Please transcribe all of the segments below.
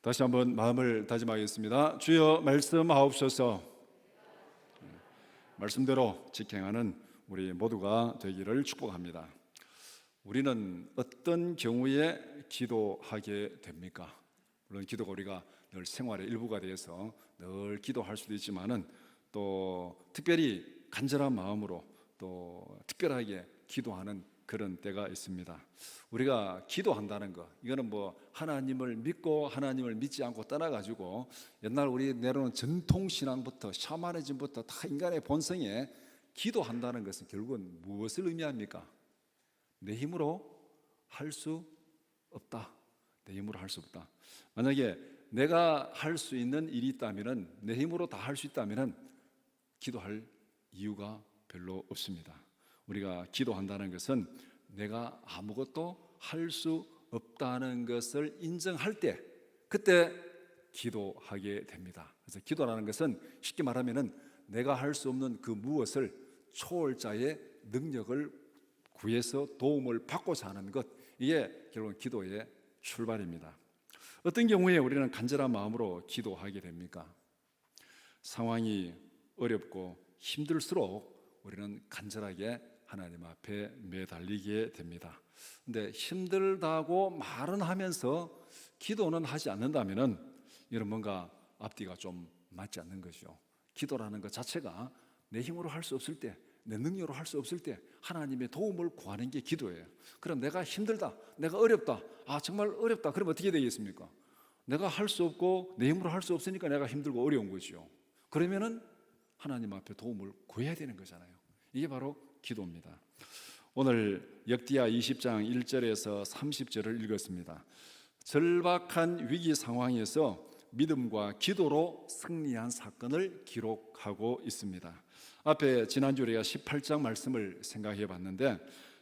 다시 한번 마음을 다짐하겠습니다. 주여 말씀하옵소서. 말씀대로 직행하는 우리 모두가 되기를 축복합니다. 우리는 어떤 경우에 기도하게 됩니까? 물론 기도가 우리가 늘 생활의 일부가 되어서 늘 기도할 수도 있지만은 또 특별히 간절한 마음으로 또 특별하게 기도하는 그런 때가 있습니다. 우리가 기도한다는 거, 이거는 뭐 하나님을 믿고 하나님을 믿지 않고 떠나가지고 옛날 우리 내려오는 전통신앙부터 샤머니즘부터 다 인간의 본성에 기도한다는 것은 결국은 무엇을 의미합니까? 내 힘으로 할 수 없다. 내 힘으로 할 수 없다. 만약에 내가 할 수 있는 일이 있다면, 내 힘으로 다 할 수 있다면 기도할 이유가 별로 없습니다. 우리가 기도한다는 것은 내가 아무것도 할 수 없다는 것을 인정할 때, 그때 기도하게 됩니다. 그래서 기도라는 것은 쉽게 말하면 내가 할 수 없는 그 무엇을 초월자의 능력을 구해서 도움을 받고자 하는 것, 이게 결국 기도의 출발입니다. 어떤 경우에 우리는 간절한 마음으로 기도하게 됩니까? 상황이 어렵고 힘들수록 우리는 간절하게 하나님 앞에 매달리게 됩니다. 근데 힘들다고 말은 하면서 기도는 하지 않는다면 이런 뭔가 앞뒤가 좀 맞지 않는 거죠. 기도라는 것 자체가 내 힘으로 할 수 없을 때, 내 능력으로 할 수 없을 때 하나님의 도움을 구하는 게 기도예요. 그럼 내가 힘들다, 내가 어렵다, 정말 어렵다, 그럼 어떻게 되겠습니까? 내가 할 수 없고 내 힘으로 할 수 없으니까 내가 힘들고 어려운 거죠. 그러면은 하나님 앞에 도움을 구해야 되는 거잖아요. 이게 바로 기도입니다. 오늘 역대하 20장 1절에서 30절을 읽었습니다. 절박한 위기 상황에서 믿음과 기도로 승리한 사건을 기록하고 있습니다. 앞에 지난주 우리가 18장 말씀을 생각해 봤는데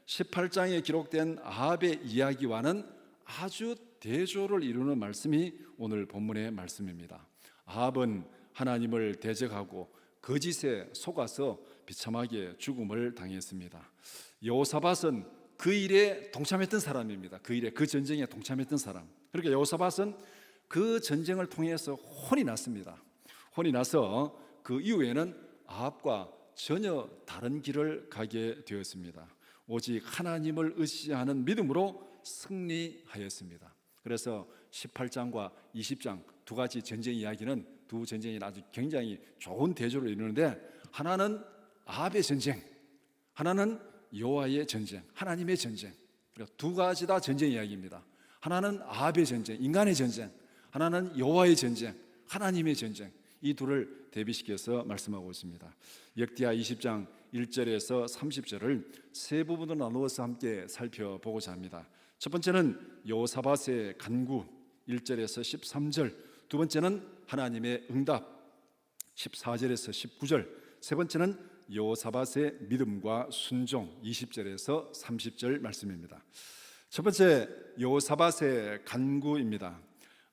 18장에 기록된 아합의 이야기와는 아주 대조를 이루는 말씀이 오늘 본문의 말씀입니다. 아합은 하나님을 대적하고 거짓에 속아서 비참하게 죽음을 당했습니다. 여호사밧은 그 일에 동참했던 사람입니다. 그 전쟁에 동참했던 사람. 그러니까 여호사밧은 그 전쟁을 통해서 혼이 났습니다. 혼이 나서 그 이후에는 아합과 전혀 다른 길을 가게 되었습니다. 오직 하나님을 의지하는 믿음으로 승리하였습니다. 그래서 18장과 20장 두 가지 전쟁 이야기는 두 전쟁이 아주 굉장히 좋은 대조를 이루는데, 하나는 아합의 전쟁, 하나는 여호와의 전쟁, 하나님의 전쟁. 그러니까 두 가지 다 전쟁 이야기입니다. 하나는 아합의 전쟁, 인간의 전쟁, 하나는 여호와의 전쟁, 하나님의 전쟁. 이 둘을 대비시켜서 말씀하고 있습니다. 역대하 20장 1절에서 30절을 세 부분으로 나누어서 함께 살펴보고자 합니다. 첫 번째는 여호사밧의 간구 1절에서 13절, 두 번째는 하나님의 응답 14절에서 19절, 세 번째는 여호사밧의 믿음과 순종 20절에서 30절 말씀입니다. 첫 번째, 여호사밧의 간구입니다.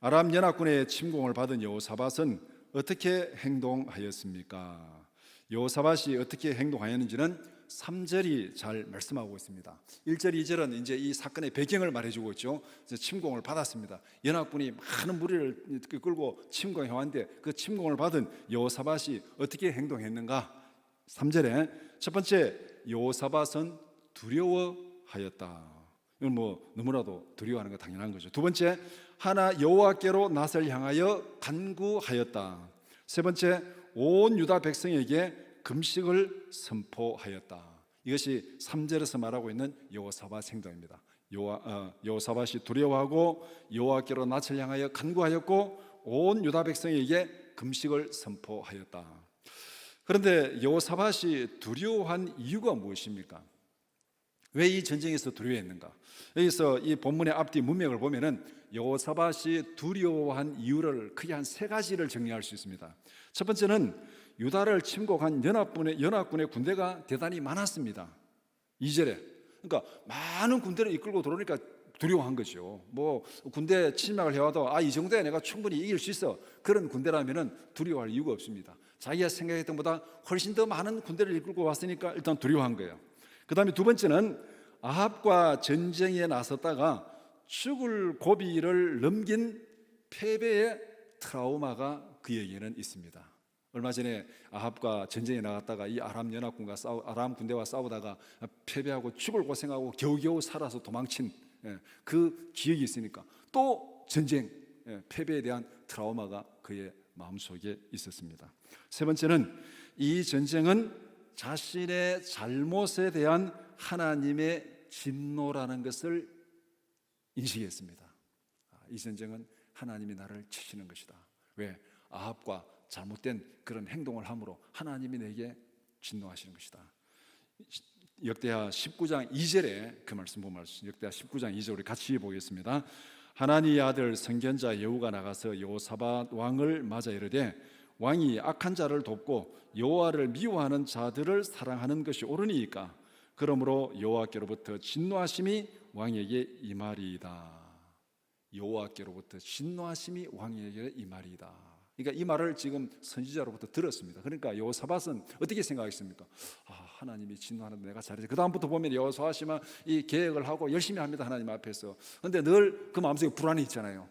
아람 연합군의 침공을 받은 여호사밧은 어떻게 행동하였습니까? 여호사밧이 어떻게 행동하였는지는 3절이 잘 말씀하고 있습니다. 1절, 2절은 이제 이 사건의 배경을 말해주고 있죠. 침공을 받았습니다. 연합군이 많은 무리를 끌고 침공해 왔는데 그 침공을 받은 여호사밧이 어떻게 행동했는가? 3절에 첫 번째, 여호사밧은 두려워하였다. 이건 뭐 너무나도 두려워하는 거 당연한 거죠. 두 번째, 여호와께로 낯을 향하여 간구하였다. 세 번째, 온 유다 백성에게 금식을 선포하였다. 이것이 3절에서 말하고 있는 여호사밧 행동입니다. 여호사밧이 두려워하고 여호와께로 낯을 향하여 간구하였고 온 유다 백성에게 금식을 선포하였다. 그런데 여호사밧이 두려워한 이유가 무엇입니까? 왜 이 전쟁에서 두려워했는가? 여기서 이 본문의 앞뒤 문맥을 보면은 여호사밧이 두려워한 이유를 크게 한 세 가지를 정리할 수 있습니다. 첫 번째는 유다를 침공한 연합군의 군대가 대단히 많았습니다. 2절에, 그러니까 많은 군대를 이끌고 들어오니까 두려워한 거죠. 뭐 군대 침략을 해와도 이 정도야 내가 충분히 이길 수 있어, 그런 군대라면은 두려워할 이유가 없습니다. 자기가 생각했던 것보다 훨씬 더 많은 군대를 이끌고 왔으니까 일단 두려워한 거예요. 그 다음에 두 번째는 아합과 전쟁에 나섰다가 죽을 고비를 넘긴 패배의 트라우마가 그에게는 있습니다. 얼마 전에 아합과 전쟁에 나갔다가 이 아람 군대와 싸우다가 패배하고 죽을 고생하고 겨우겨우 살아서 도망친 그 기억이 있으니까 또 전쟁, 패배에 대한 트라우마가 그의 마음속에 있었습니다. 세 번째는 이 전쟁은 자신의 잘못에 대한 하나님의 진노라는 것을 인식했습니다. 이 전쟁은 하나님이 나를 치시는 것이다. 왜? 아합과 잘못된 그런 행동을 함으로 하나님이 내게 진노하시는 것이다. 역대하 19장 2절에 그 말씀 보면 역대하 19장 2절 우리 같이 보겠습니다. 하나님의 아들 선견자 여호가 나가서 여호사밧 왕을 맞아 이르되 왕이 악한 자를 돕고 여호와를 미워하는 자들을 사랑하는 것이 옳으니까 그러므로 여호와께로부터 진노하심이 왕에게 임하리이다. 여호와께로부터 진노하심이 왕에게 임하리이다. 그러니까 이 말을 지금 선지자로부터 들었습니다. 그러니까 여호사밧은 어떻게 생각했습니까? 하나님이 진노하는데 내가 잘해서 그 다음부터 보면 여호사밧이만 이 계획을 하고 열심히 합니다. 하나님 앞에서. 그런데 늘 그 마음속에 불안이 있잖아요.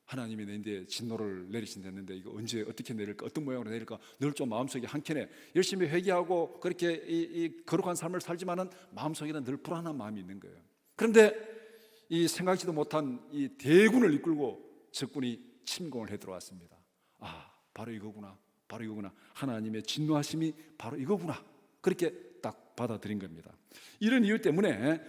하나님이 내인데 진노를 내리신다는데 이거 언제 어떻게 내릴까, 어떤 모양으로 내릴까 늘 좀 마음속에 한켠에 열심히 회개하고 그렇게 이 거룩한 삶을 살지만은 마음속에는 늘 불안한 마음이 있는 거예요. 그런데 이 생각지도 못한 이 대군을 이끌고 적군이 침공을 해 들어왔습니다. 바로 이거구나, 바로 이거구나. 하나님의 진노하심이 바로 이거구나. 그렇게 딱 받아들인 겁니다. 이런 이유 때문에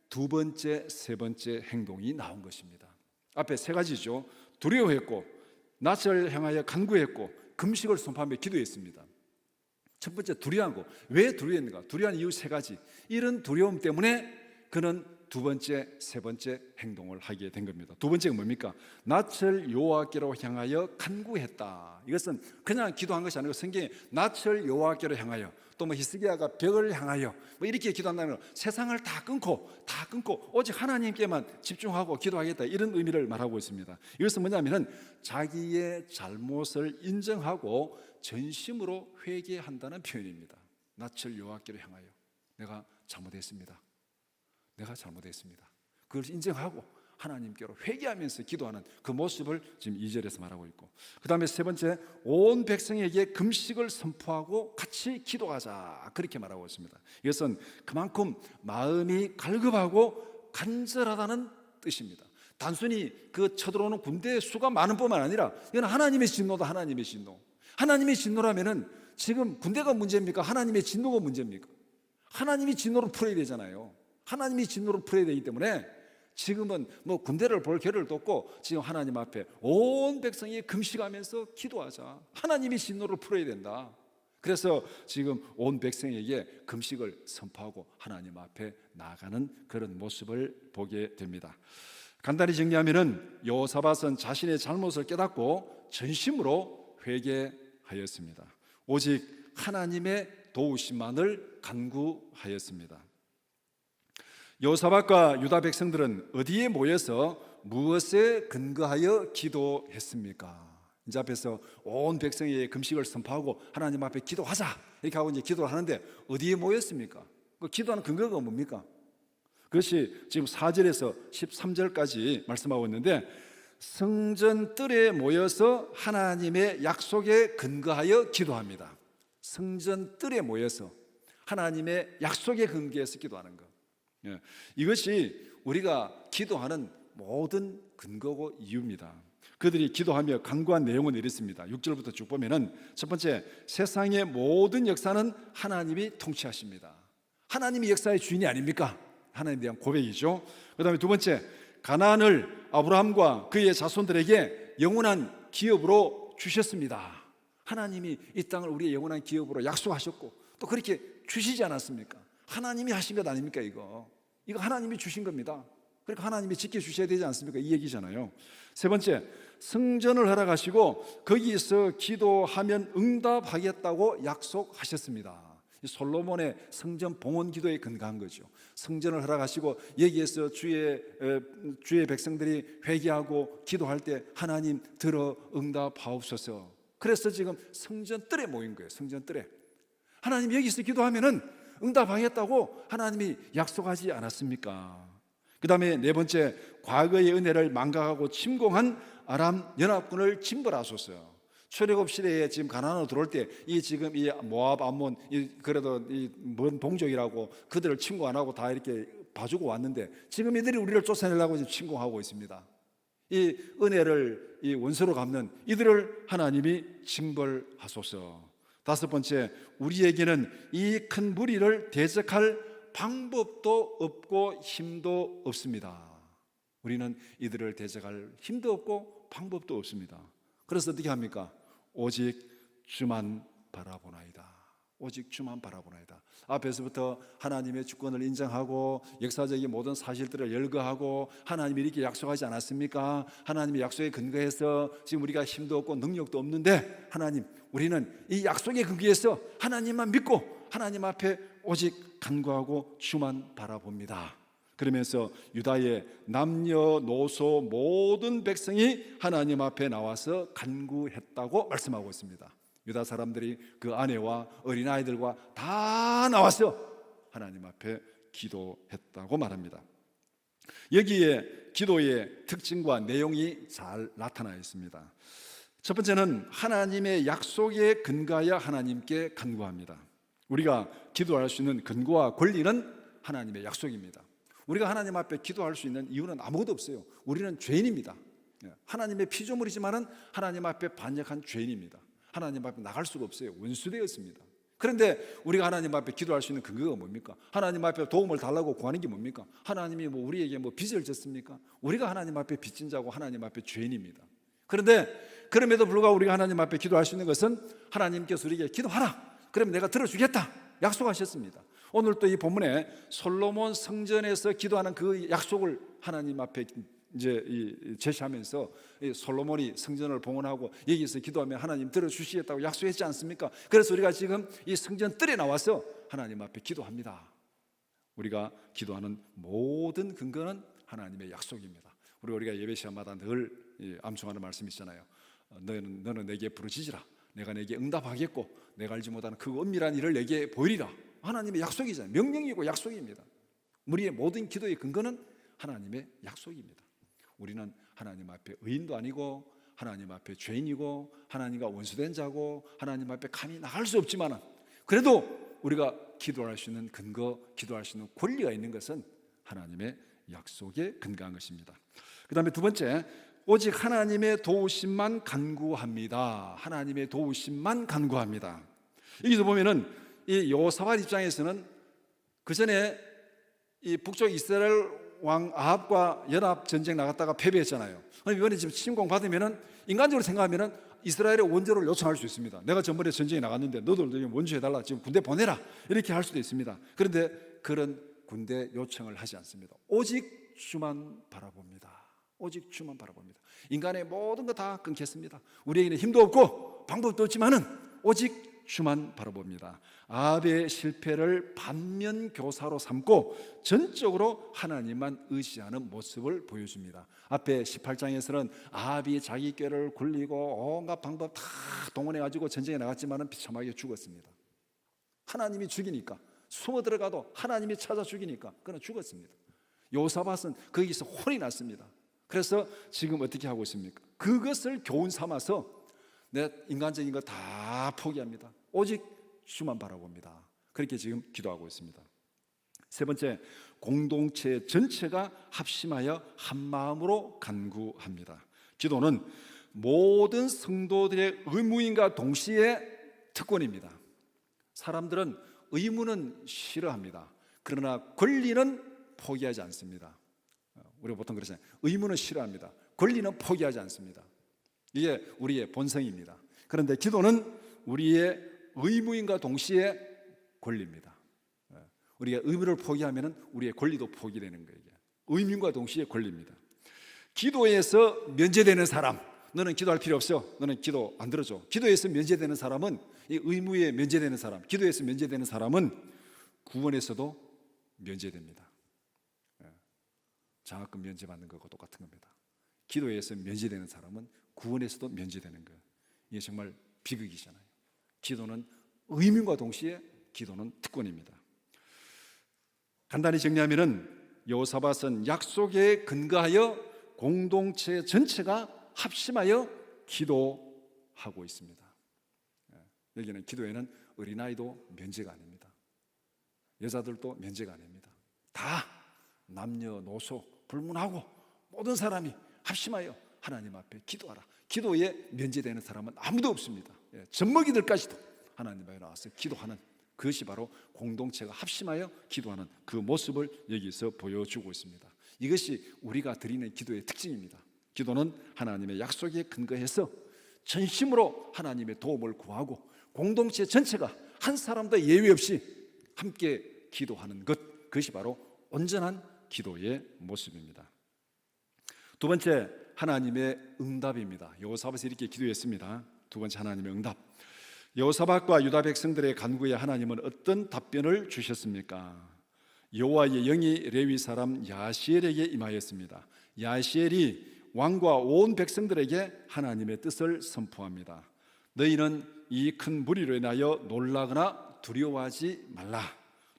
두 번째, 세 번째 행동이 나온 것입니다. 앞에 세 가지죠. 두려워했고, 낯을 향하여 간구했고, 금식을 선포하며 기도했습니다. 첫 번째 두려워하고, 왜 두려워했는가? 두려워한 이유 세 가지. 이런 두려움 때문에 그는 두 번째, 세 번째 행동을 하게 된 겁니다. 두 번째가 뭡니까? 낯을 여호와께로 향하여 간구했다. 이것은 그냥 기도한 것이 아니고 성경에 낯을 여호와께로 향하여 또 히스기야가 벽을 향하여 이렇게 기도한다는 건 세상을 다 끊고 오직 하나님께만 집중하고 기도하겠다 이런 의미를 말하고 있습니다. 이것은 뭐냐면은 자기의 잘못을 인정하고 전심으로 회개한다는 표현입니다. 낯을 여호와께로 향하여 내가 잘못했습니다. 그걸 인정하고 하나님께로 회개하면서 기도하는 그 모습을 지금 2절에서 말하고 있고, 그 다음에 세 번째, 온 백성에게 금식을 선포하고 같이 기도하자 그렇게 말하고 있습니다. 이것은 그만큼 마음이 갈급하고 간절하다는 뜻입니다. 단순히 그 쳐들어오는 군대의 수가 많은 뿐만 아니라 이건 하나님의 진노다. 하나님의 진노. 하나님의 진노라면은 지금 군대가 문제입니까? 하나님의 진노가 문제입니까? 하나님이 진노를 풀어야 되잖아요. 하나님이 진노를 풀어야 되기 때문에 지금은 군대를 볼 겨를도 없고 지금 하나님 앞에 온 백성이 금식하면서 기도하자. 하나님이 진노를 풀어야 된다. 그래서 지금 온 백성에게 금식을 선포하고 하나님 앞에 나아가는 그런 모습을 보게 됩니다. 간단히 정리하면은 여호사밧은 자신의 잘못을 깨닫고 전심으로 회개하였습니다. 오직 하나님의 도우심만을 간구하였습니다. 여호사밧과 유다 백성들은 어디에 모여서 무엇에 근거하여 기도했습니까? 이제 앞에서 온 백성의 금식을 선포하고 하나님 앞에 기도하자 이렇게 하고 이제 기도를 하는데 어디에 모였습니까? 그 기도하는 근거가 뭡니까? 그것이 지금 4절에서 13절까지 말씀하고 있는데 성전 뜰에 모여서 하나님의 약속에 근거하여 기도합니다. 성전 뜰에 모여서 하나님의 약속에 근거해서 기도하는 것. 이것이 우리가 기도하는 모든 근거고 이유입니다. 그들이 기도하며 간구한 내용은 이렇습니다. 6절부터 쭉 보면은 첫 번째, 세상의 모든 역사는 하나님이 통치하십니다. 하나님이 역사의 주인이 아닙니까? 하나님에 대한 고백이죠. 그 다음에 두 번째, 가나안을 아브라함과 그의 자손들에게 영원한 기업으로 주셨습니다. 하나님이 이 땅을 우리의 영원한 기업으로 약속하셨고 또 그렇게 주시지 않았습니까? 하나님이 하신 것 아닙니까? 이거 하나님이 주신 겁니다. 그러니까 하나님이 지켜주셔야 되지 않습니까? 이 얘기잖아요. 세 번째, 성전을 허락하시고 거기에서 기도하면 응답하겠다고 약속하셨습니다. 솔로몬의 성전 봉헌 기도에 근거한 거죠. 성전을 허락하시고 여기에서 주의 백성들이 회개하고 기도할 때 하나님 들어 응답하옵소서. 그래서 지금 성전 뜰에 모인 거예요. 성전 뜰에 하나님 여기서 기도하면은 응답하겠다고 하나님이 약속하지 않았습니까? 그 다음에 네 번째, 과거의 은혜를 망각하고 침공한 아람 연합군을 징벌하소서. 출애굽 시대에 지금 가나안으로 들어올 때 이 지금 이 모압, 암몬 그래도 이 먼 동족이라고 그들을 침공 안 하고 다 이렇게 봐주고 왔는데 지금 이들이 우리를 쫓아내려고 지금 침공하고 있습니다. 이 은혜를 이 원수로 갚는 이들을 하나님이 징벌하소서. 다섯 번째, 우리에게는 이 큰 무리를 대적할 방법도 없고 힘도 없습니다. 우리는 이들을 대적할 힘도 없고 방법도 없습니다. 그래서 어떻게 합니까? 오직 주만 바라보나이다. 오직 주만 바라보나이다. 앞에서부터 하나님의 주권을 인정하고 역사적인 모든 사실들을 열거하고 하나님이 이렇게 약속하지 않았습니까? 하나님의 약속에 근거해서 지금 우리가 힘도 없고 능력도 없는데 하나님, 우리는 이 약속에 근거해서 하나님만 믿고 하나님 앞에 오직 간구하고 주만 바라봅니다. 그러면서 유다의 남녀노소 모든 백성이 하나님 앞에 나와서 간구했다고 말씀하고 있습니다. 유다 사람들이 그 아내와 어린아이들과 다 나와서 하나님 앞에 기도했다고 말합니다. 여기에 기도의 특징과 내용이 잘 나타나 있습니다. 첫 번째는 하나님의 약속에 근거하여 하나님께 간구합니다. 우리가 기도할 수 있는 근거와 권리는 하나님의 약속입니다. 우리가 하나님 앞에 기도할 수 있는 이유는 아무것도 없어요. 우리는 죄인입니다. 하나님의 피조물이지만은 하나님 앞에 반역한 죄인입니다. 하나님 앞에 나갈 수가 없어요. 원수되었습니다. 그런데 우리가 하나님 앞에 기도할 수 있는 근거가 뭡니까? 하나님 앞에 도움을 달라고 구하는 게 뭡니까? 하나님이 우리에게 빚을 졌습니까? 우리가 하나님 앞에 빚진 자고 하나님 앞에 죄인입니다. 그런데 그럼에도 불구하고 우리가 하나님 앞에 기도할 수 있는 것은 하나님께서 우리에게 기도하라, 그러면 내가 들어주겠다 약속하셨습니다. 오늘 또 이 본문에 솔로몬 성전에서 기도하는 그 약속을 하나님 앞에 이제 제시하면서 솔로몬이 성전을 봉헌하고 여기서 기도하면 하나님 들어주시겠다고 약속했지 않습니까? 그래서 우리가 지금 이 성전 뜰에 나와서 하나님 앞에 기도합니다. 우리가 기도하는 모든 근거는 하나님의 약속입니다. 우리가 예배 시간마다 늘 암송하는 말씀이 있잖아요. 너는 내게 부르짖으라, 내가 내게 응답하겠고 내가 알지 못하는 그 은밀한 일을 내게 보이리라. 하나님의 약속이잖아요. 명령이고 약속입니다. 우리의 모든 기도의 근거는 하나님의 약속입니다. 우리는 하나님 앞에 의인도 아니고 하나님 앞에 죄인이고 하나님과 원수된 자고 하나님 앞에 감히 나갈 수 없지만 그래도 우리가 기도할 수 있는 근거, 기도할 수 있는 권리가 있는 것은 하나님의 약속에 근거한 것입니다. 그 다음에 두 번째, 오직 하나님의 도우심만 간구합니다. 하나님의 도우심만 간구합니다. 여기서 보면은 이 여호사밧 입장에서는 그 전에 이 북쪽 이스라엘 왕 아합과 연합 전쟁 나갔다가 패배했잖아요. 이번에 지금 침공 받으면은 인간적으로 생각하면은 이스라엘의 원조를 요청할 수 있습니다. 내가 전번에 전쟁에 나갔는데 너도 원조해달라, 지금 군대 보내라, 이렇게 할 수도 있습니다. 그런데 그런 군대 요청을 하지 않습니다. 오직 주만 바라봅니다. 오직 주만 바라봅니다. 인간의 모든 거 다 끊겠습니다. 우리에게는 힘도 없고 방법도 없지만은 오직 주만 바라봅니다. 아합의 실패를 반면교사로 삼고 전적으로 하나님만 의지하는 모습을 보여줍니다. 앞에 18장에서는 아합이 자기 꾀를 굴리고 온갖 방법 다 동원해가지고 전쟁에 나갔지만 비참하게 죽었습니다. 하나님이 죽이니까, 숨어 들어가도 하나님이 찾아 죽이니까 그는 죽었습니다. 여호사밧은 거기서 혼이 났습니다. 그래서 지금 어떻게 하고 있습니까? 그것을 교훈 삼아서 내 인간적인 거 다 포기합니다. 오직 주만 바라봅니다. 그렇게 지금 기도하고 있습니다. 세 번째, 공동체 전체가 합심하여 한 마음으로 간구합니다. 기도는 모든 성도들의 의무인과 동시에 특권입니다. 사람들은 의무는 싫어합니다. 그러나 권리는 포기하지 않습니다. 우리가 보통 그러잖아요. 의무는 싫어합니다. 권리는 포기하지 않습니다. 이게 우리의 본성입니다. 그런데 기도는 우리의 의무인과 동시에 권리입니다. 우리가 의무를 포기하면 우리의 권리도 포기되는 거예요. 의무인과 동시에 권리입니다. 기도에서 면제되는 사람, 너는 기도할 필요 없어, 너는 기도 안 들어줘. 기도에서 면제되는 사람은, 이 의무에 면제되는 사람, 기도에서 면제되는 사람은 구원에서도 면제됩니다. 장학금 면제받는 것과 똑같은 겁니다. 기도에서 면제되는 사람은 구원에서도 면제되는 거예요. 이게 정말 비극이잖아요. 기도는 의무과 동시에 기도는 특권입니다. 간단히 정리하면은 여호사밧은 약속에 근거하여 공동체 전체가 합심하여 기도하고 있습니다. 여기는 기도에는 어린아이도 면제가 아닙니다. 여자들도 면제가 아닙니다. 다 남녀노소 불문하고 모든 사람이 합심하여 하나님 앞에 기도하라. 기도에 면제되는 사람은 아무도 없습니다. 젖먹이들까지도 하나님 앞에 나와서 기도하는, 그것이 바로 공동체가 합심하여 기도하는 그 모습을 여기서 보여주고 있습니다. 이것이 우리가 드리는 기도의 특징입니다. 기도는 하나님의 약속에 근거해서 전심으로 하나님의 도움을 구하고 공동체 전체가 한 사람도 예외 없이 함께 기도하는 것, 그것이 바로 온전한 기도의 모습입니다. 두 번째, 하나님의 응답입니다. 여호사밧이 이렇게 기도했습니다. 두 번째, 하나님의 응답. 여호사밧과 유다 백성들의 간구에 하나님은 어떤 답변을 주셨습니까? 여호와의 영이 레위 사람 야시엘에게 임하였습니다. 야시엘이 왕과 온 백성들에게 하나님의 뜻을 선포합니다. 너희는 이 큰 무리로 인하여 놀라거나 두려워하지 말라.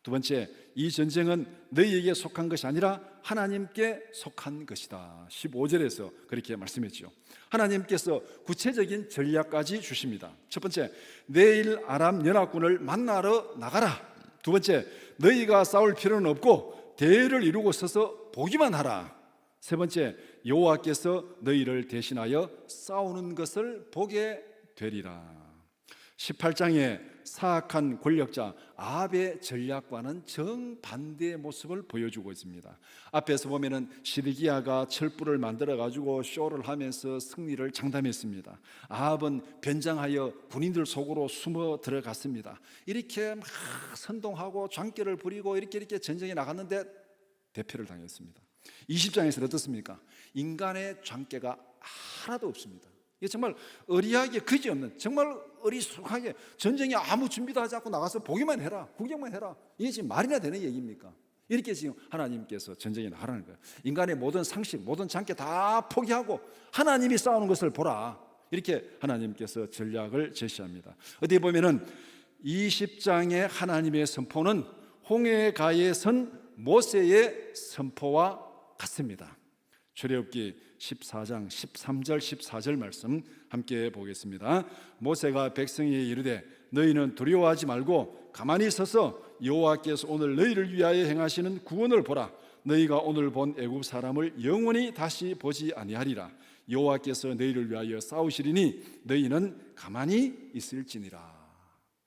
두 번째, 이 전쟁은 너희에게 속한 것이 아니라 하나님께 속한 것이다. 15절에서 그렇게 말씀했죠. 하나님께서 구체적인 전략까지 주십니다. 첫 번째, 내일 아람 연합군을 만나러 나가라. 두 번째, 너희가 싸울 필요는 없고 대열을 이루고 서서 보기만 하라. 세 번째, 여호와께서 너희를 대신하여 싸우는 것을 보게 되리라. 18장에 사악한 권력자 아합의 전략과는 정반대의 모습을 보여주고 있습니다. 앞에서 보면은 시드기야가 철불을 만들어 가지고 쇼를 하면서 승리를 장담했습니다. 아합은 변장하여 군인들 속으로 숨어 들어갔습니다. 이렇게 막 선동하고 장기를 부리고 이렇게 전쟁에 나갔는데 대패를 당했습니다. 20장에서는 어떻습니까? 인간의 장깨가 하나도 없습니다. 이게 정말 어리하게 그지없는, 정말 어리숙하게 전쟁에 아무 준비도 하지 않고 나가서 보기만 해라, 구경만 해라. 이게 지금 말이나 되는 얘기입니까? 이렇게 지금 하나님께서 전쟁에 나가라는 거예요. 인간의 모든 상식, 모든 장깨 다 포기하고 하나님이 싸우는 것을 보라. 이렇게 하나님께서 전략을 제시합니다. 어디 보면은 20장의 하나님의 선포는 홍해가에 선 모세의 선포와 같습니다. 출애굽기 14장 13절 14절 말씀 함께 보겠습니다. 모세가 백성에게 이르되 너희는 두려워하지 말고 가만히 서서 여호와께서 오늘 너희를 위하여 행하시는 구원을 보라. 너희가 오늘 본 애굽 사람을 영원히 다시 보지 아니하리라. 여호와께서 너희를 위하여 싸우시리니 너희는 가만히 있을지니라.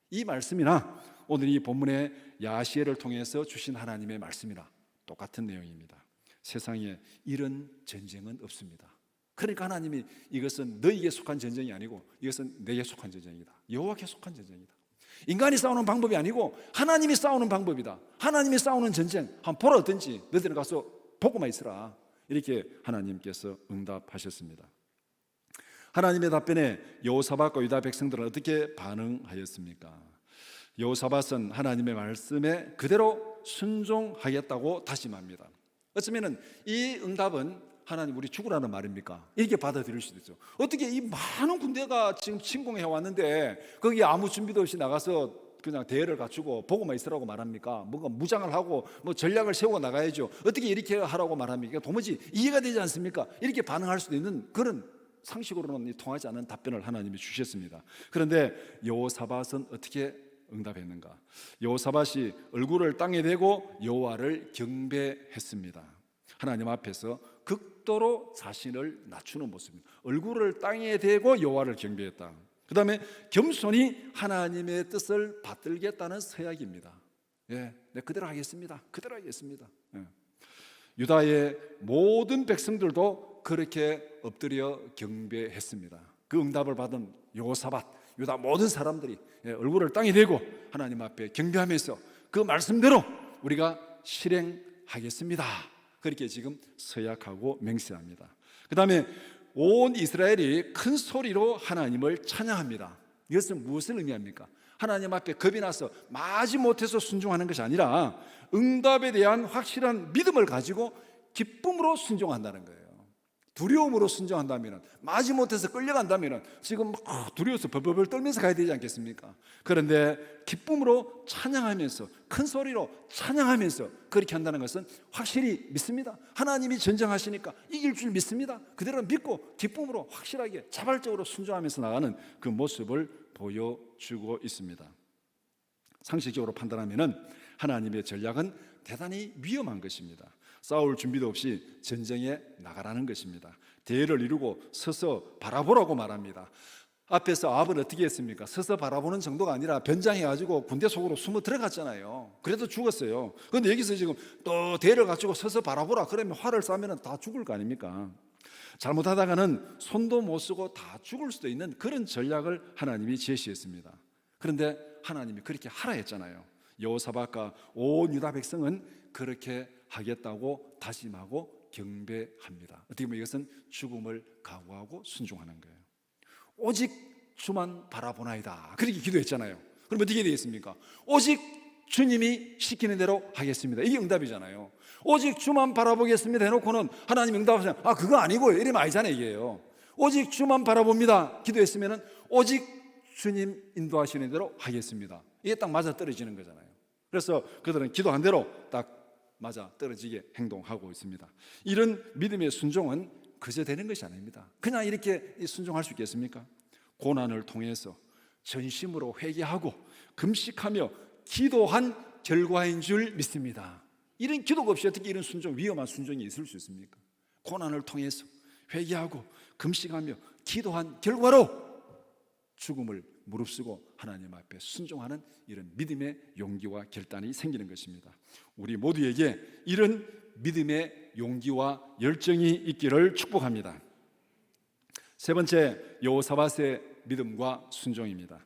이 말씀이나 오늘 이 본문의 야시엘을 통해서 주신 하나님의 말씀이나 똑같은 내용입니다. 세상에 이런 전쟁은 없습니다. 그러니까 하나님이 이것은 너희에게 속한 전쟁이 아니고 이것은 내게 속한 전쟁이다. 여호와께 속한 전쟁이다. 인간이 싸우는 방법이 아니고 하나님이 싸우는 방법이다. 하나님이 싸우는 전쟁 한번 보라. 어떤지 너희들은 가서 보고만 있으라. 이렇게 하나님께서 응답하셨습니다. 하나님의 답변에 여호사밧과 유다 백성들은 어떻게 반응하였습니까? 여호사밧은 하나님의 말씀에 그대로 순종하겠다고 다짐합니다. 어쩌면은 이 응답은 하나님 우리 죽으라는 말입니까? 이렇게 받아들일 수도 있죠. 어떻게 이 많은 군대가 지금 침공해 왔는데 거기 아무 준비도 없이 나가서 그냥 대열을 갖추고 보고만 있으라고 말합니까? 뭔가 무장을 하고 뭐 전략을 세우고 나가야죠. 어떻게 이렇게 하라고 말합니까? 도무지 이해가 되지 않습니까? 이렇게 반응할 수도 있는 그런 상식으로는 통하지 않는 답변을 하나님이 주셨습니다. 그런데 여호사밧은 어떻게 응답했는가? 여호사밧이 얼굴을 땅에 대고 여호와를 경배했습니다. 하나님 앞에서 극도로 자신을 낮추는 모습입니다. 얼굴을 땅에 대고 여호와를 경배했다. 그 다음에 겸손히 하나님의 뜻을 받들겠다는 서약입니다. 네, 그대로 하겠습니다. 그대로 하겠습니다. 유다의 모든 백성들도 그렇게 엎드려 경배했습니다. 그 응답을 받은 여호사밧, 유다 모든 사람들이 얼굴을 땅에 대고 하나님 앞에 경배하면서 그 말씀대로 우리가 실행하겠습니다. 그렇게 지금 서약하고 맹세합니다. 그 다음에 온 이스라엘이 큰 소리로 하나님을 찬양합니다. 이것은 무엇을 의미합니까? 하나님 앞에 겁이 나서 마지못해서 순종하는 것이 아니라 응답에 대한 확실한 믿음을 가지고 기쁨으로 순종한다는 거예요. 두려움으로 순종한다면, 마지못해서 끌려간다면 지금 막 두려워서 벌벌벌 떨면서 가야 되지 않겠습니까? 그런데 기쁨으로 찬양하면서, 큰 소리로 찬양하면서 그렇게 한다는 것은 확실히 믿습니다. 하나님이 전쟁하시니까 이길 줄 믿습니다. 그대로 믿고 기쁨으로 확실하게 자발적으로 순종하면서 나가는 그 모습을 보여주고 있습니다. 상식적으로 판단하면 하나님의 전략은 대단히 위험한 것입니다. 싸울 준비도 없이 전쟁에 나가라는 것입니다. 대열을 이루고 서서 바라보라고 말합니다. 앞에서 아합은 어떻게 했습니까? 서서 바라보는 정도가 아니라 변장해가지고 군대 속으로 숨어 들어갔잖아요. 그래도 죽었어요. 그런데 여기서 지금 또 대열을 갖추고 서서 바라보라 그러면 활을 쏴면 다 죽을 거 아닙니까? 잘못하다가는 손도 못 쓰고 다 죽을 수도 있는 그런 전략을 하나님이 제시했습니다. 그런데 하나님이 그렇게 하라 했잖아요. 여호사밧과 온 유다 백성은 그렇게 하겠다고 다짐하고 경배합니다. 어떻게 보면 이것은 죽음을 각오하고 순종하는 거예요. 오직 주만 바라보나이다, 그렇게 기도했잖아요. 그럼 어떻게 되겠습니까? 오직 주님이 시키는 대로 하겠습니다. 이게 응답이잖아요. 오직 주만 바라보겠습니다 해놓고는 하나님 응답하시면 그거 아니고요, 이러면 아니잖아요. 이게요. 오직 주만 바라봅니다 기도했으면 오직 주님 인도하시는 대로 하겠습니다. 이게 딱 맞아 떨어지는 거잖아요. 그래서 그들은 기도한 대로 딱 맞아 떨어지게 행동하고 있습니다. 이런 믿음의 순종은 그저 되는 것이 아닙니다. 그냥 이렇게 순종할 수 있겠습니까? 고난을 통해서 전심으로 회개하고 금식하며 기도한 결과인 줄 믿습니다. 이런 기도가 없이 어떻게 이런 순종, 위험한 순종이 있을 수 있습니까? 고난을 통해서 회개하고 금식하며 기도한 결과로 죽음을 무릅쓰고 하나님 앞에 순종하는 이런 믿음의 용기와 결단이 생기는 것입니다. 우리 모두에게 이런 믿음의 용기와 열정이 있기를 축복합니다. 세 번째, 여호사밧의 믿음과 순종입니다.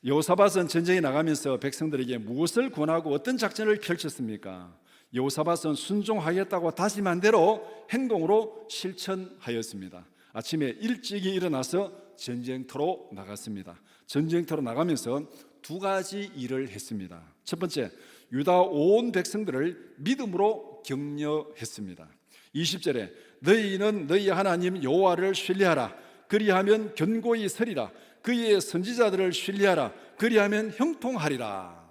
여호사밧은 전쟁에 나가면서 백성들에게 무엇을 권하고 어떤 작전을 펼쳤습니까? 여호사밧은 순종하겠다고 다짐한 대로 행동으로 실천하였습니다. 아침에 일찍이 일어나서 전쟁터로 나갔습니다. 전쟁터로 나가면서 두 가지 일을 했습니다. 첫 번째, 유다 온 백성들을 믿음으로 격려했습니다. 20절에 너희는 너희 하나님 여호와를 신뢰하라. 그리하면 견고히 서리라. 그의 선지자들을 신뢰하라. 그리하면 형통하리라.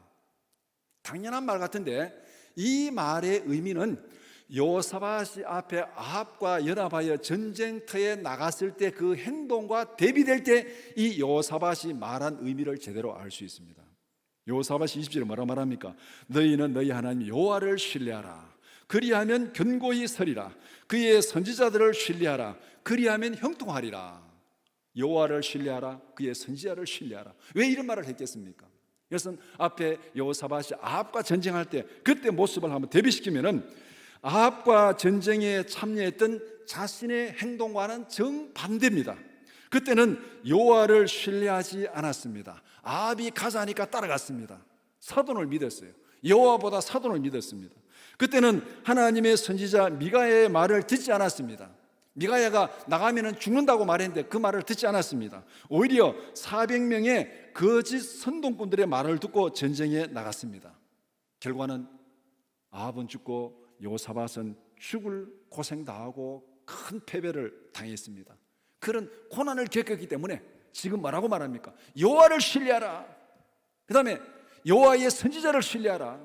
당연한 말 같은데 이 말의 의미는 여호사밧이 앞에 아합과 연합하여 전쟁터에 나갔을 때 그 행동과 대비될 때 이 여호사밧이 말한 의미를 제대로 알 수 있습니다. 여호사밧이 20절에 뭐라고 말합니까? 너희는 너희 하나님 여호와를 신뢰하라. 그리하면 견고히 서리라. 그의 선지자들을 신뢰하라. 그리하면 형통하리라. 여호와를 신뢰하라. 그의 선지자를 신뢰하라. 왜 이런 말을 했겠습니까? 이것은 앞에 여호사밧이 아합과 전쟁할 때 그때 모습을 한번 대비시키면은 아합과 전쟁에 참여했던 자신의 행동과는 정반대입니다. 그때는 여호와를 신뢰하지 않았습니다. 아합이 가자니까 따라갔습니다. 사돈을 믿었어요. 여호와보다 사돈을 믿었습니다. 그때는 하나님의 선지자 미가야의 말을 듣지 않았습니다. 미가야가 나가면 죽는다고 말했는데 그 말을 듣지 않았습니다. 오히려 400명의 거짓 선동꾼들의 말을 듣고 전쟁에 나갔습니다. 결과는 아합은 죽고 여호사밧은 죽을 고생당하고 큰 패배를 당했습니다. 그런 고난을 겪었기 때문에 지금 뭐라고 말합니까? 여호와를 신뢰하라. 그 다음에 여호와의 선지자를 신뢰하라.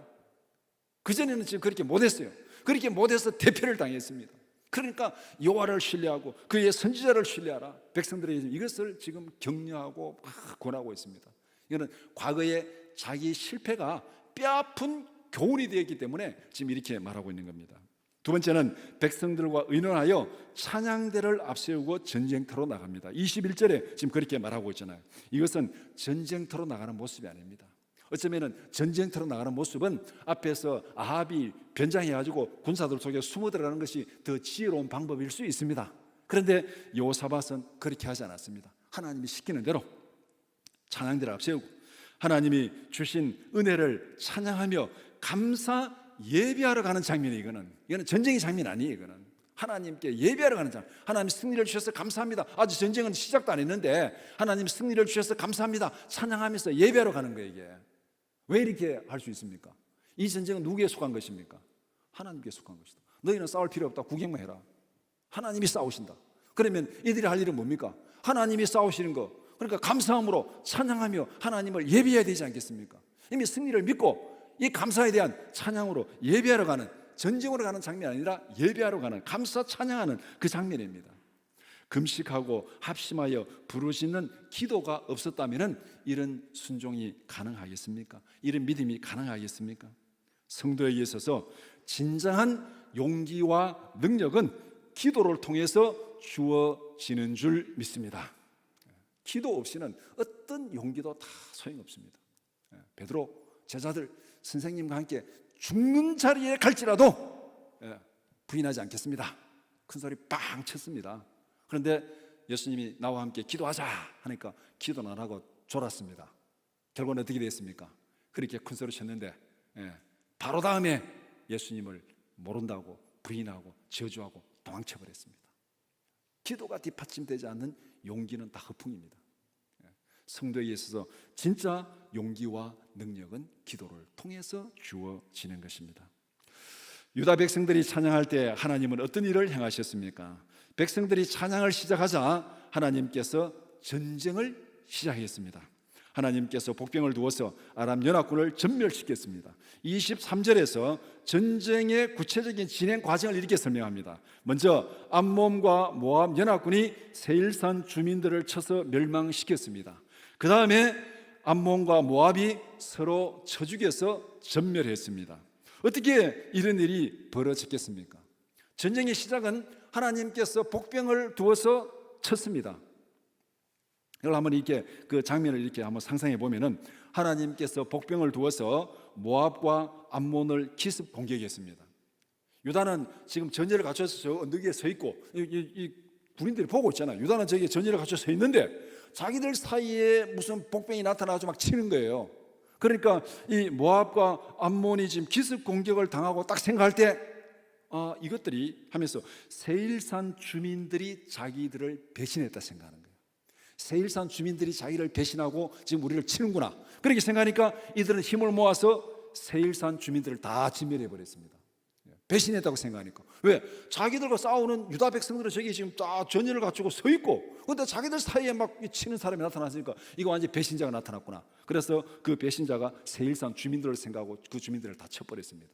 그전에는 지금 그렇게 못했어요. 그렇게 못해서 대패를 당했습니다. 그러니까 여호와를 신뢰하고 그의 선지자를 신뢰하라. 백성들에게 이것을 지금 격려하고 권하고 있습니다. 이거는 과거의 자기 실패가 뼈아픈 교훈이 되었기 때문에 지금 이렇게 말하고 있는 겁니다. 두 번째는 백성들과 의논하여 찬양대를 앞세우고 전쟁터로 나갑니다. 21절에 지금 그렇게 말하고 있잖아요. 이것은 전쟁터로 나가는 모습이 아닙니다. 어쩌면 전쟁터로 나가는 모습은 앞에서 아합이 변장해가지고 군사들 속에 숨어 들어가는 것이 더 지혜로운 방법일 수 있습니다. 그런데 여호사밧은 그렇게 하지 않았습니다. 하나님이 시키는 대로 찬양대를 앞세우고 하나님이 주신 은혜를 찬양하며 감사 예배하러 가는 장면이 이거는 전쟁의 장면 아니에요. 이거는 하나님께 예배하러 가는 장면. 하나님 승리를 주셔서 감사합니다. 아직 전쟁은 시작도 안 했는데 하나님 승리를 주셔서 감사합니다. 찬양하면서 예배하러 가는 거예요. 이게 왜 이렇게 할 수 있습니까? 이 전쟁은 누구에 속한 것입니까? 하나님께 속한 것이다. 너희는 싸울 필요 없다. 구경만 해라. 하나님이 싸우신다. 그러면 이들이 할 일은 뭡니까? 하나님이 싸우시는 거, 그러니까 감사함으로 찬양하며 하나님을 예배해야 되지 않겠습니까? 이미 승리를 믿고 이 감사에 대한 찬양으로 예배하러 가는, 전쟁으로 가는 장면이 아니라 예배하러 가는, 감사 찬양하는 그 장면입니다. 금식하고 합심하여 부르짖는 기도가 없었다면 이런 순종이 가능하겠습니까? 이런 믿음이 가능하겠습니까? 성도에게 있어서 진정한 용기와 능력은 기도를 통해서 주어지는 줄 믿습니다. 기도 없이는 어떤 용기도 다 소용없습니다. 베드로 제자들 선생님과 함께 죽는 자리에 갈지라도 부인하지 않겠습니다. 큰 소리 빵 쳤습니다. 그런데 예수님이 나와 함께 기도하자 하니까 기도는 안 하고 졸았습니다. 결국은 어떻게 됐습니까? 그렇게 큰 소리 쳤는데 바로 다음에 예수님을 모른다고 부인하고 저주하고 도망쳐버렸습니다. 기도가 뒷받침되지 않는 용기는 다 허풍입니다. 성도에게 있어서 진짜 용기와 능력은 기도를 통해서 주어지는 것입니다. 유다 백성들이 찬양할 때 하나님은 어떤 일을 행하셨습니까? 백성들이 찬양을 시작하자 하나님께서 전쟁을 시작했습니다. 하나님께서 복병을 두어서 아람 연합군을 전멸시켰습니다. 23절에서 전쟁의 구체적인 진행 과정을 이렇게 설명합니다. 먼저 암몬과 모압 연합군이 세일산 주민들을 쳐서 멸망시켰습니다. 그 다음에 암몬과 모압이 서로 쳐 죽여서 전멸했습니다. 어떻게 이런 일이 벌어졌겠습니까? 전쟁의 시작은 하나님께서 복병을 두어서 쳤습니다. 이걸 한번 이렇게 그 장면을 이렇게 한번 상상해 보면은 하나님께서 복병을 두어서 모압과 암몬을 기습 공격했습니다. 유다는 지금 전열을 갖춰서 저 언덕 위에 서 있고 이 군인들이 보고 있잖아요. 유다는 저기 전열을 갖춰서 서 있는데 자기들 사이에 무슨 복병이 나타나서 막 치는 거예요. 그러니까 이 모압과 암몬이 지금 기습 공격을 당하고 딱 생각할 때 이것들이 하면서 세일산 주민들이 자기들을 배신했다 생각하는 거예요. 세일산 주민들이 자기를 배신하고 지금 우리를 치는구나. 그렇게 생각하니까 이들은 힘을 모아서 세일산 주민들을 다 진멸해 버렸습니다. 배신했다고 생각하니까. 왜? 자기들과 싸우는 유다 백성들은 저기 지금 다 전열을 갖추고 서 있고, 그런데 자기들 사이에 막 치는 사람이 나타났으니까 이거 완전히 배신자가 나타났구나. 그래서 그 배신자가 세일산 주민들을 생각하고 그 주민들을 다 쳐버렸습니다.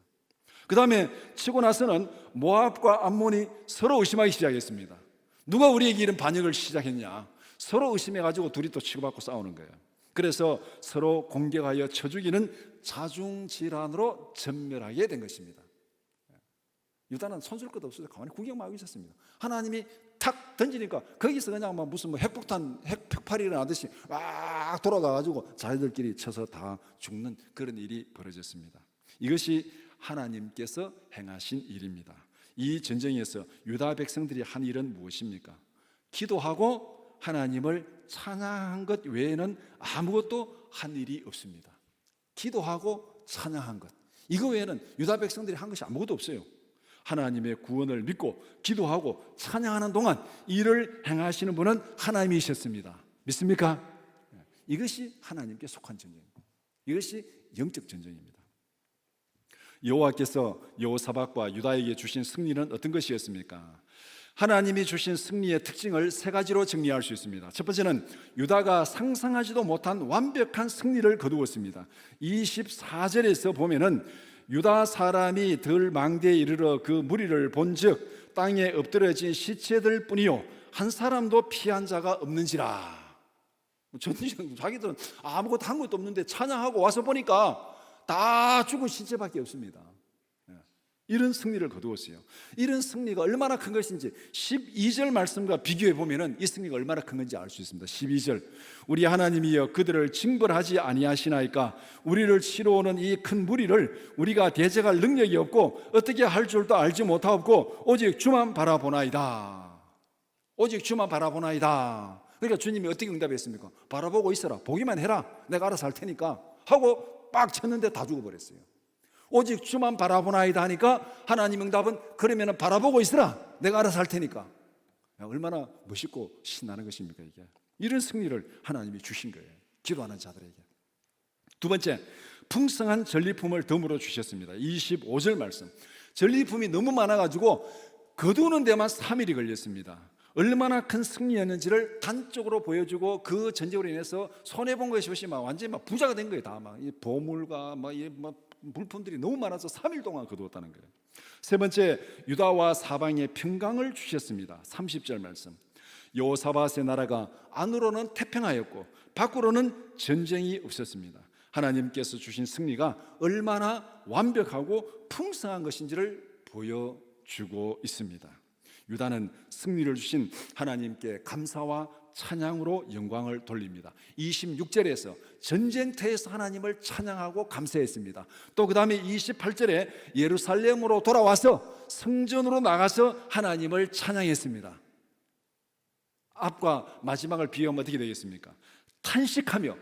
그 다음에 치고 나서는 모압과 암몬이 서로 의심하기 시작했습니다. 누가 우리에게 이런 반역을 시작했냐? 서로 의심해가지고 둘이 또 치고받고 싸우는 거예요. 그래서 서로 공격하여 쳐 죽이는 자중질환으로 전멸하게 된 것입니다. 유다는 손쓸 것도 없어서 가만히 구경만 하고 있었습니다. 하나님이 탁 던지니까 거기서 그냥 막 무슨 핵폭발이 일어나듯이 막 돌아가가지고 자기들끼리 쳐서 다 죽는 그런 일이 벌어졌습니다. 이것이 하나님께서 행하신 일입니다. 이 전쟁에서 유다 백성들이 한 일은 무엇입니까? 기도하고 하나님을 찬양한 것 외에는 아무것도 한 일이 없습니다. 기도하고 찬양한 것, 이거 외에는 유다 백성들이 한 것이 아무것도 없어요. 하나님의 구원을 믿고 기도하고 찬양하는 동안 일을 행하시는 분은 하나님이셨습니다. 믿습니까? 이것이 하나님께 속한 전쟁입니다. 이것이 영적 전쟁입니다. 여호와께서 여호사밧과 유다에게 주신 승리는 어떤 것이었습니까? 하나님이 주신 승리의 특징을 세 가지로 정리할 수 있습니다. 첫 번째는 유다가 상상하지도 못한 완벽한 승리를 거두었습니다. 24절에서 보면은 유다 사람이 들 망대에 이르러 그 무리를 본즉 땅에 엎드려진 시체들 뿐이요 한 사람도 피한 자가 없는지라. 자기들은 아무것도 한 것도 없는데 찬양하고 와서 보니까 다 죽은 시체밖에 없습니다. 이런 승리를 거두었어요. 이런 승리가 얼마나 큰 것인지 12절 말씀과 비교해 보면 이 승리가 얼마나 큰 건지 알 수 있습니다. 12절, 우리 하나님이여 그들을 징벌하지 아니하시나이까? 우리를 치러 오는 이 큰 무리를 우리가 대적할 능력이 없고 어떻게 할 줄도 알지 못하옵고 오직 주만 바라보나이다. 오직 주만 바라보나이다. 그러니까 주님이 어떻게 응답했습니까? 바라보고 있어라, 보기만 해라, 내가 알아서 할 테니까 하고 빡 쳤는데 다 죽어버렸어요. 오직 주만 바라보나이다 하니까 하나님 응답은 그러면 바라보고 있으라, 내가 알아서 할 테니까. 얼마나 멋있고 신나는 것입니까 이게. 이런 승리를 하나님이 주신 거예요, 기도하는 자들에게. 두 번째, 풍성한 전리품을 덤으로 주셨습니다. 25절 말씀. 전리품이 너무 많아가지고 거두는 데만 3일이 걸렸습니다. 얼마나 큰 승리였는지를 단적으로 보여주고 그 전쟁으로 인해서 손해본 것이 없이 막 완전히 막 부자가 된 거예요. 다 막 보물과 막 물품들이 너무 많아서 3일 동안 거두었다는 거예요. 세 번째, 유다와 사방에 평강을 주셨습니다. 30절 말씀. 여호사밧의 나라가 안으로는 태평하였고 밖으로는 전쟁이 없었습니다. 하나님께서 주신 승리가 얼마나 완벽하고 풍성한 것인지를 보여주고 있습니다. 유다는 승리를 주신 하나님께 감사와 찬양으로 영광을 돌립니다. 26절에서 전쟁터에서 하나님을 찬양하고 감사했습니다. 또 그 다음에 28절에 예루살렘으로 돌아와서 성전으로 나가서 하나님을 찬양했습니다. 앞과 마지막을 비교하면 어떻게 되겠습니까? 탄식하며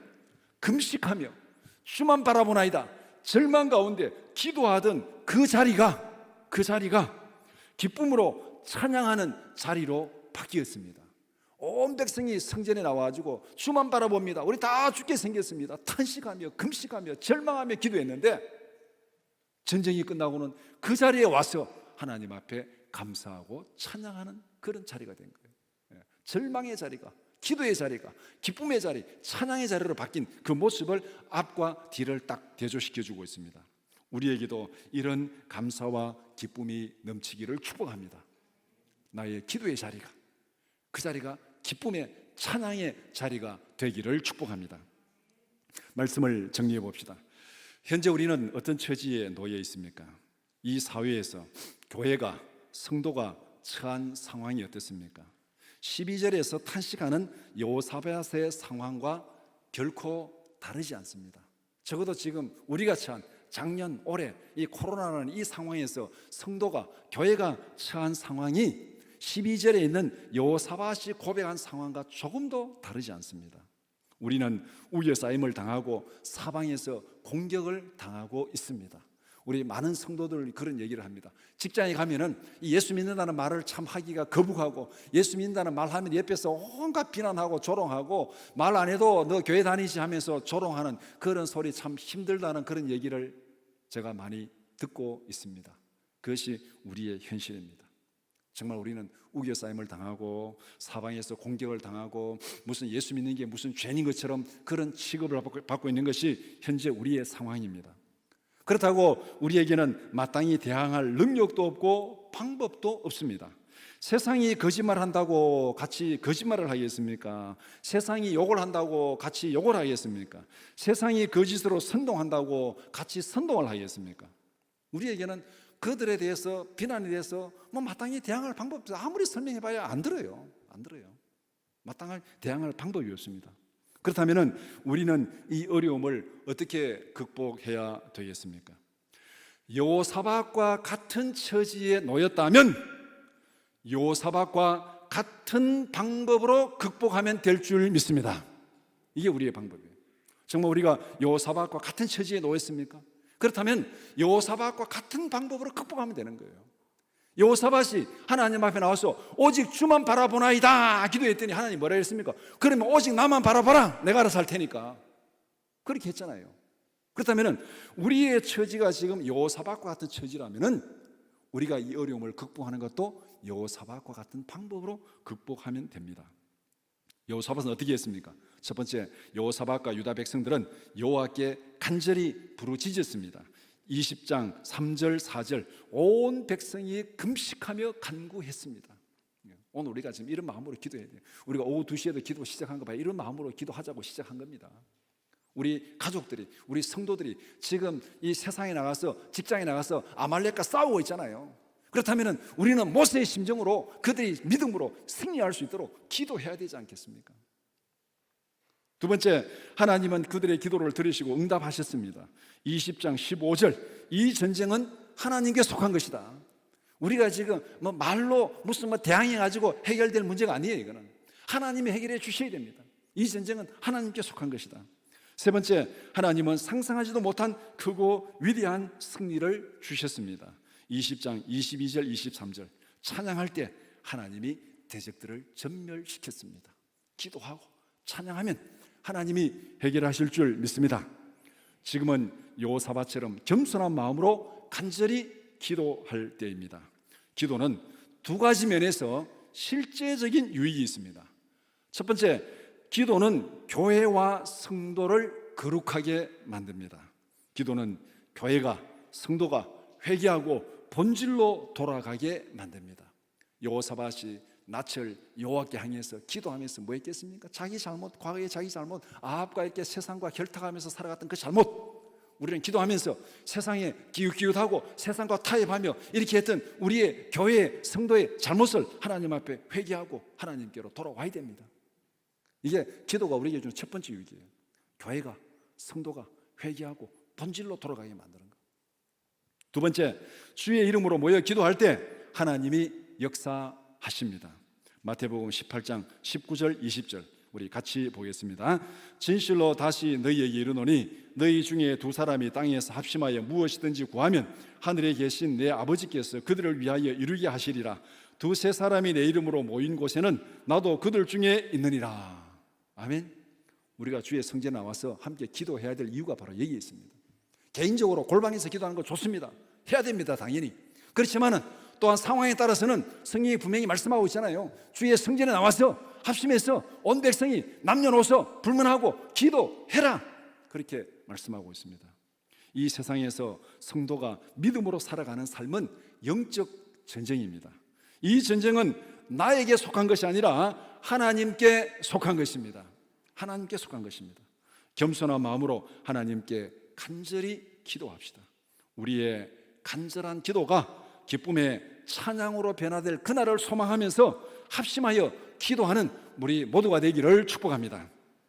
금식하며 주만 바라보나이다 절망 가운데 기도하던 그 자리가 기쁨으로 찬양하는 자리로 바뀌었습니다. 온 백성이 성전에 나와가지고 주만 바라봅니다. 우리 다 죽게 생겼습니다. 탄식하며 금식하며 절망하며 기도했는데 전쟁이 끝나고는 그 자리에 와서 하나님 앞에 감사하고 찬양하는 그런 자리가 된 거예요. 절망의 자리가, 기도의 자리가, 기쁨의 자리, 찬양의 자리로 바뀐 그 모습을 앞과 뒤를 딱 대조시켜주고 있습니다. 우리에게도 이런 감사와 기쁨이 넘치기를 축복합니다. 나의 기도의 자리가, 그 자리가 기쁨의 찬양의 자리가 되기를 축복합니다. 말씀을 정리해 봅시다. 현재 우리는 어떤 처지에 놓여 있습니까? 이 사회에서 교회가, 성도가 처한 상황이 어떻습니까? 12절에서 탄식하는 여호사밧의 상황과 결코 다르지 않습니다. 적어도 지금 우리가 처한 작년, 올해 이 코로나라는 이 상황에서 성도가, 교회가 처한 상황이 12절에 있는 여호사밧이 고백한 상황과 조금도 다르지 않습니다. 우리는 우겨싸임을 당하고 사방에서 공격을 당하고 있습니다. 우리 많은 성도들 그런 얘기를 합니다. 직장에 가면은 예수 믿는다는 말을 참 하기가 거북하고, 예수 믿는다는 말 하면 옆에서 온갖 비난하고 조롱하고, 말 안 해도 너 교회 다니지 하면서 조롱하는 그런 소리 참 힘들다는 그런 얘기를 제가 많이 듣고 있습니다. 그것이 우리의 현실입니다. 정말 우리는 우겨싸임을 당하고 사방에서 공격을 당하고 무슨 예수 믿는 게 무슨 죄인 것처럼 그런 취급을 받고 있는 것이 현재 우리의 상황입니다. 그렇다고 우리에게는 마땅히 대항할 능력도 없고 방법도 없습니다. 세상이 거짓말한다고 같이 거짓말을 하겠습니까? 세상이 욕을 한다고 같이 욕을 하겠습니까? 세상이 거짓으로 선동한다고 같이 선동을 하겠습니까? 우리에게는 그들에 대해서, 비난에 대해서 마땅히 대항할 방법도 아무리 설명해봐야 안 들어요. 마땅히 대항할 방법이 없습니다. 그렇다면 우리는 이 어려움을 어떻게 극복해야 되겠습니까? 여호사밧과 같은 처지에 놓였다면 여호사밧과 같은 방법으로 극복하면 될 줄 믿습니다. 이게 우리의 방법이에요. 정말 우리가 여호사밧과 같은 처지에 놓였습니까? 그렇다면 여호사밧과 같은 방법으로 극복하면 되는 거예요. 여호사밧이 하나님 앞에 나와서 오직 주만 바라보나이다 기도했더니 하나님 뭐라 했습니까? 그러면 오직 나만 바라봐라, 내가 알아서 할 테니까. 그렇게 했잖아요. 그렇다면 우리의 처지가 지금 여호사밧과 같은 처지라면 우리가 이 어려움을 극복하는 것도 여호사밧과 같은 방법으로 극복하면 됩니다. 여호사밧은 어떻게 했습니까? 첫 번째, 여호사밧과 유다 백성들은 여호와께 간절히 부르짖었습니다. 20장 3절 4절 온 백성이 금식하며 간구했습니다. 오늘 우리가 지금 이런 마음으로 기도해야 돼요. 우리가 오후 2시에도 기도 시작한 거 봐요. 이런 마음으로 기도하자고 시작한 겁니다. 우리 가족들이, 우리 성도들이 지금 이 세상에 나가서, 직장에 나가서 아말렉과 싸우고 있잖아요. 그렇다면 우리는 모세의 심정으로 그들이 믿음으로 승리할 수 있도록 기도해야 되지 않겠습니까? 두 번째, 하나님은 그들의 기도를 들으시고 응답하셨습니다. 20장 15절 이 전쟁은 하나님께 속한 것이다. 우리가 지금 말로 무슨 대항해가지고 해결될 문제가 아니에요. 이거는 하나님이 해결해 주셔야 됩니다. 이 전쟁은 하나님께 속한 것이다. 세 번째, 하나님은 상상하지도 못한 크고 위대한 승리를 주셨습니다. 20장 22절 23절 찬양할 때 하나님이 대적들을 전멸시켰습니다. 기도하고 찬양하면 하나님이 해결하실 줄 믿습니다. 지금은 여호사밧처럼 겸손한 마음으로 간절히 기도할 때입니다. 기도는 두 가지 면에서 실제적인 유익이 있습니다. 첫 번째, 기도는 교회와 성도를 거룩하게 만듭니다. 기도는 교회가, 성도가 회개하고 본질로 돌아가게 만듭니다. 여호사밧이 낯을 여호와께 향해서 기도하면서 뭐 했겠습니까? 자기 잘못, 과거의 자기 잘못, 아합과 함께 세상과 결탁하면서 살아갔던 그 잘못, 우리는 기도하면서 세상에 기웃기웃하고 세상과 타협하며 이렇게 했던 우리의 교회의 성도의 잘못을 하나님 앞에 회개하고 하나님께로 돌아와야 됩니다. 이게 기도가 우리에게 주는 첫 번째 유익이에요. 교회가, 성도가 회개하고 본질로 돌아가게 만드는 것. 두 번째, 주의 이름으로 모여 기도할 때 하나님이 역사하십니다. 마태복음 18장 19절 20절 우리 같이 보겠습니다. 진실로 다시 너희에게 이르노니 너희 중에 두 사람이 땅에서 합심하여 무엇이든지 구하면 하늘에 계신 내 아버지께서 그들을 위하여 이루게 하시리라. 두세 사람이 내 이름으로 모인 곳에는 나도 그들 중에 있느니라. 아멘. 우리가 주의 성전에 나와서 함께 기도해야 될 이유가 바로 여기에 있습니다. 개인적으로 골방에서 기도하는 거 좋습니다. 해야 됩니다, 당연히. 그렇지만은 또한 상황에 따라서는 성경이 분명히 말씀하고 있잖아요. 주의 성전에 나와서 합심해서 온 백성이 남녀노소 불문하고 기도해라, 그렇게 말씀하고 있습니다. 이 세상에서 성도가 믿음으로 살아가는 삶은 영적 전쟁입니다. 이 전쟁은 나에게 속한 것이 아니라 하나님께 속한 것입니다. 하나님께 속한 것입니다. 겸손한 마음으로 하나님께 간절히 기도합시다. 우리의 간절한 기도가 기쁨의 찬양으로 변화될 그날을 소망하면서 합심하여 기도하는 우리 모두가 되기를 축복합니다.